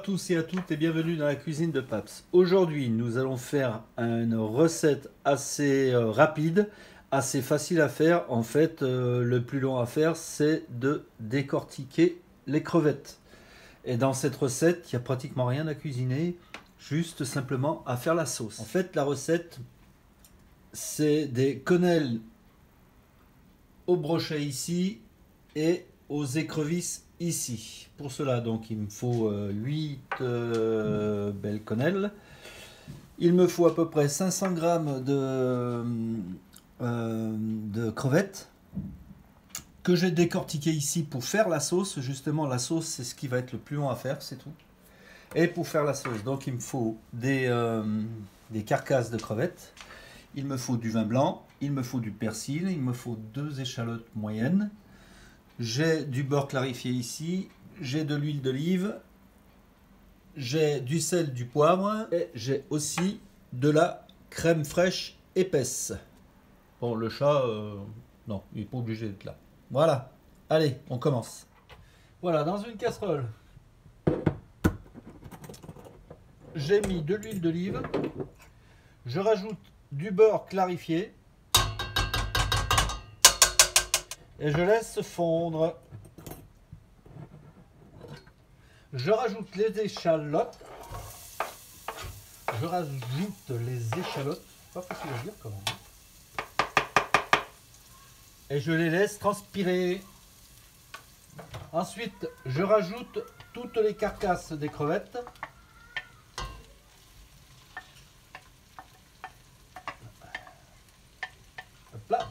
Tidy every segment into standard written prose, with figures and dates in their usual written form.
tous et à toutes et bienvenue dans la cuisine de Paps. Aujourd'hui, nous allons faire une recette assez rapide, assez facile à faire. En fait, le plus long à faire, c'est de décortiquer les crevettes. Et dans cette recette, il n'y a pratiquement rien à cuisiner, juste simplement à faire la sauce. En fait, la recette, c'est des quenelles au brochet ici et aux écrevisses ici. Pour cela, donc, il me faut 8 belles quenelles. Il me faut à peu près 500 grammes de crevettes que j'ai décortiquées ici pour faire la sauce. Justement, la sauce, c'est ce qui va être le plus long à faire, c'est tout. Et pour faire la sauce, donc, il me faut des carcasses de crevettes. Il me faut du vin blanc, il me faut du persil, il me faut 2 échalotes moyennes. J'ai du beurre clarifié ici, j'ai de l'huile d'olive, j'ai du sel, du poivre et j'ai aussi de la crème fraîche épaisse. Bon, le chat, non, il n'est pas obligé d'être là. Voilà, allez, on commence. Voilà, dans une casserole, j'ai mis de l'huile d'olive, je rajoute du beurre clarifié et je laisse fondre. Je rajoute les échalotes. Je rajoute les échalotes. Pas facile à dire quand même. Et je les laisse transpirer. Ensuite, je rajoute toutes les carcasses des crevettes. Hop là.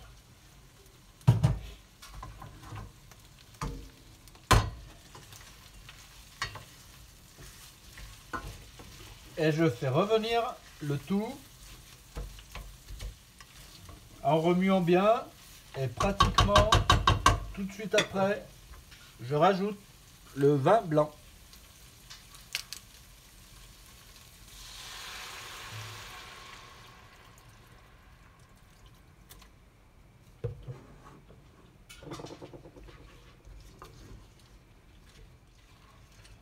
Et je fais revenir le tout en remuant bien et pratiquement tout de suite après, je rajoute le vin blanc.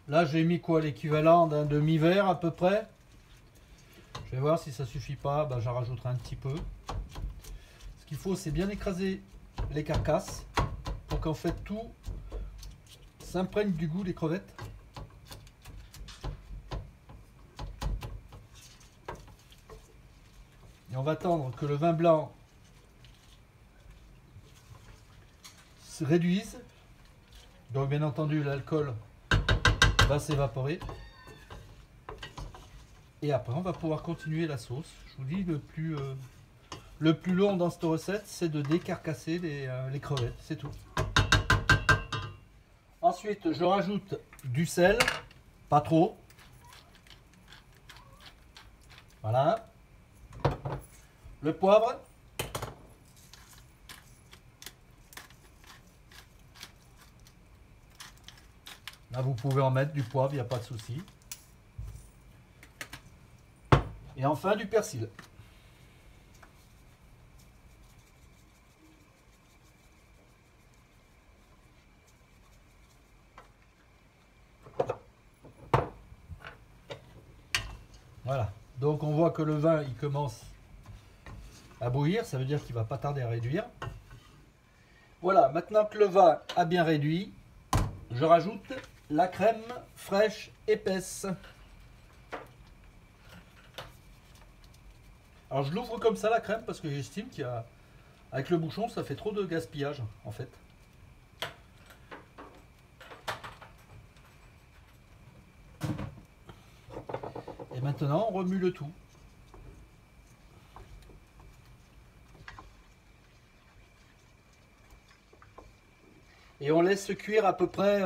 Là, j'ai mis quoi, l'équivalent d'un demi-verre à peu près. Je vais voir si ça suffit pas, ben, j'en rajouterai un petit peu. Ce qu'il faut, c'est bien écraser les carcasses pour qu'en fait tout s'imprègne du goût des crevettes. Et on va attendre que le vin blanc se réduise. Donc bien entendu, l'alcool va s'évaporer. Et après, on va pouvoir continuer la sauce. Je vous dis, le plus long dans cette recette, c'est de décarcasser les crevettes. C'est tout. Ensuite, je rajoute du sel. Pas trop. Voilà. Le poivre. Là, vous pouvez en mettre du poivre, il n'y a pas de souci. Et enfin, du persil. Voilà. Donc, on voit que le vin, il commence à bouillir. Ça veut dire qu'il ne va pas tarder à réduire. Voilà. Maintenant que le vin a bien réduit, je rajoute la crème fraîche épaisse. Alors je l'ouvre comme ça la crème parce que j'estime qu'avec le bouchon ça fait trop de gaspillage en fait. Et maintenant on remue le tout. Et on laisse cuire à peu près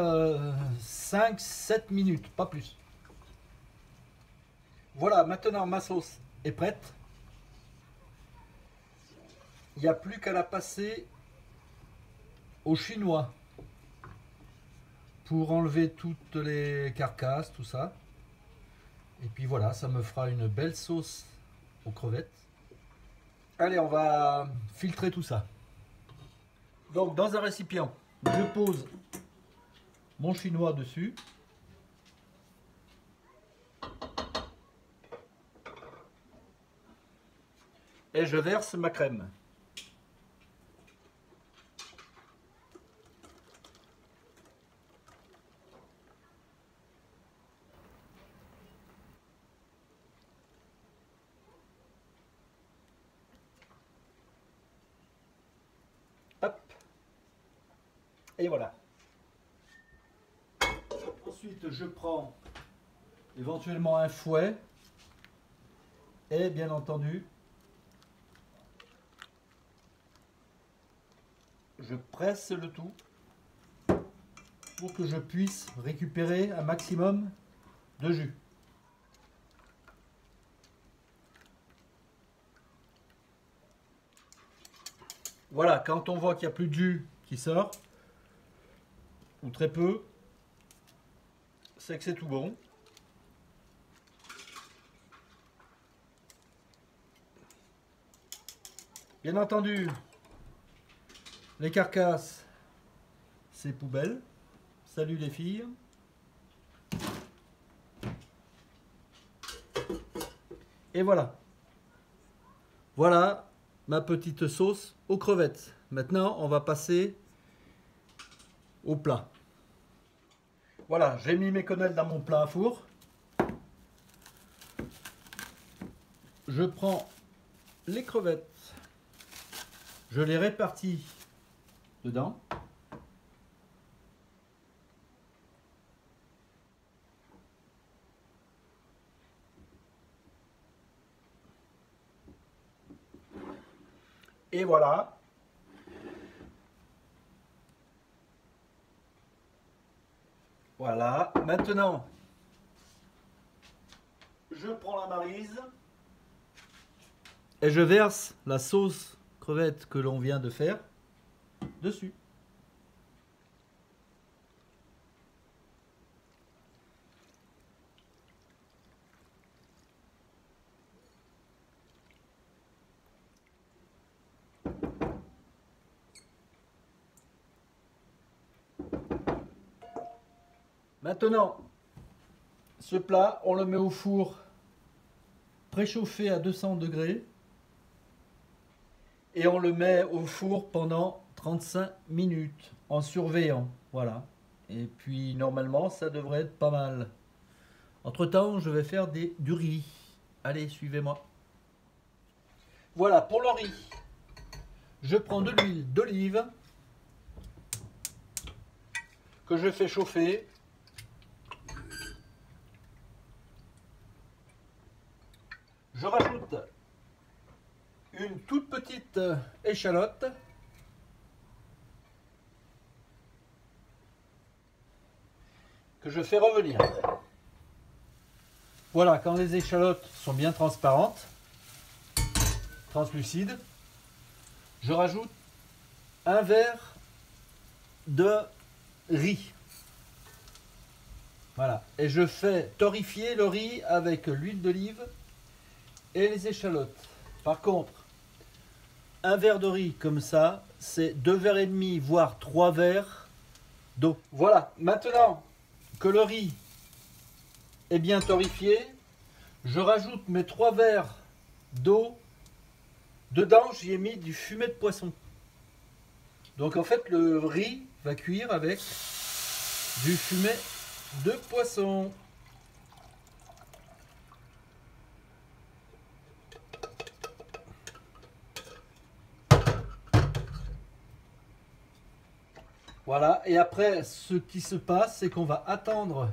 5-7 minutes, pas plus. Voilà, maintenant ma sauce est prête. Il n'y a plus qu'à la passer au chinois pour enlever toutes les carcasses, tout ça. Et puis voilà, ça me fera une belle sauce aux crevettes. Allez, on va filtrer tout ça. Donc dans un récipient, je pose mon chinois dessus. Et je verse ma crème. Hop. Et voilà. Ensuite, je prends éventuellement un fouet. Et bien entendu, je presse le tout pour que je puisse récupérer un maximum de jus. Voilà, quand on voit qu'il n'y a plus de jus qui sort, ou très peu, c'est que c'est tout bon. Bien entendu, les carcasses, c'est poubelle. Salut les filles. Et voilà. Voilà ma petite sauce aux crevettes. Maintenant, on va passer au plat. Voilà, j'ai mis mes quenelles dans mon plat à four. Je prends les crevettes. Je les répartis dedans. Et voilà. Voilà. Maintenant, je prends la maryse et je verse la sauce crevette que l'on vient de faire dessus. Maintenant, ce plat, on le met au four préchauffé à 200 degrés et on le met au four pendant 35 minutes en surveillant. Voilà. Et puis normalement, ça devrait être pas mal. Entre-temps, je vais faire du riz. Allez, suivez-moi. Voilà, pour le riz, je prends de l'huile d'olive que je fais chauffer. Je rajoute une toute petite échalote. Que je fais revenir. Voilà, quand les échalotes sont bien transparentes, translucides, je rajoute un verre de riz. Voilà, et je fais torréfier le riz avec l'huile d'olive et les échalotes. Par contre, un verre de riz comme ça, c'est 2 verres et demi, voire 3 verres d'eau. Voilà, maintenant que le riz est bien torréfié, je rajoute mes 3 verres d'eau. Dedans, j'y ai mis du fumet de poisson. Donc en fait, le riz va cuire avec du fumet de poisson. Voilà, et après, ce qui se passe, c'est qu'on va attendre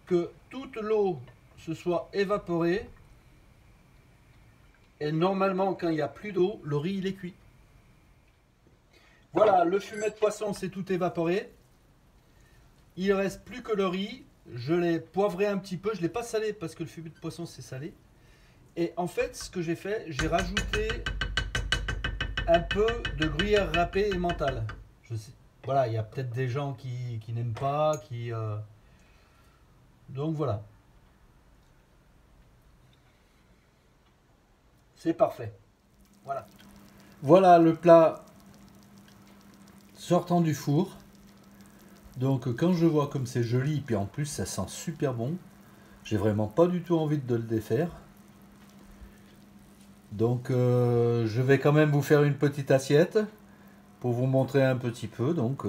que toute l'eau se soit évaporée. Et normalement, quand il n'y a plus d'eau, le riz, il est cuit. Voilà, le fumet de poisson, c'est tout évaporé. Il ne reste plus que le riz. Je l'ai poivré un petit peu. Je ne l'ai pas salé parce que le fumet de poisson, c'est salé. Et en fait, ce que j'ai fait, j'ai rajouté un peu de gruyère râpée et mentale. Je sais. Voilà, il y a peut-être des gens qui n'aiment pas, donc voilà. C'est parfait. Voilà. Voilà le plat sortant du four. Donc quand je vois comme c'est joli, puis en plus ça sent super bon, j'ai vraiment pas du tout envie de le défaire. Donc je vais quand même vous faire une petite assiette pour vous montrer un petit peu. Donc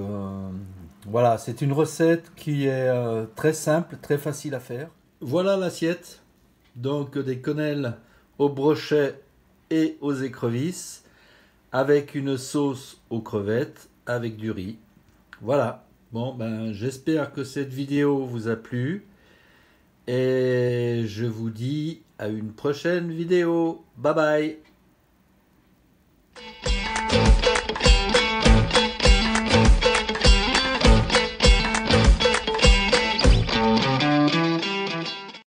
voilà, c'est une recette qui est très simple, très facile à faire. Voilà l'assiette. Donc des quenelles au brochet et aux écrevisses avec une sauce aux crevettes avec du riz. Voilà. Bon, ben j'espère que cette vidéo vous a plu et je vous dis à une prochaine vidéo. Bye bye.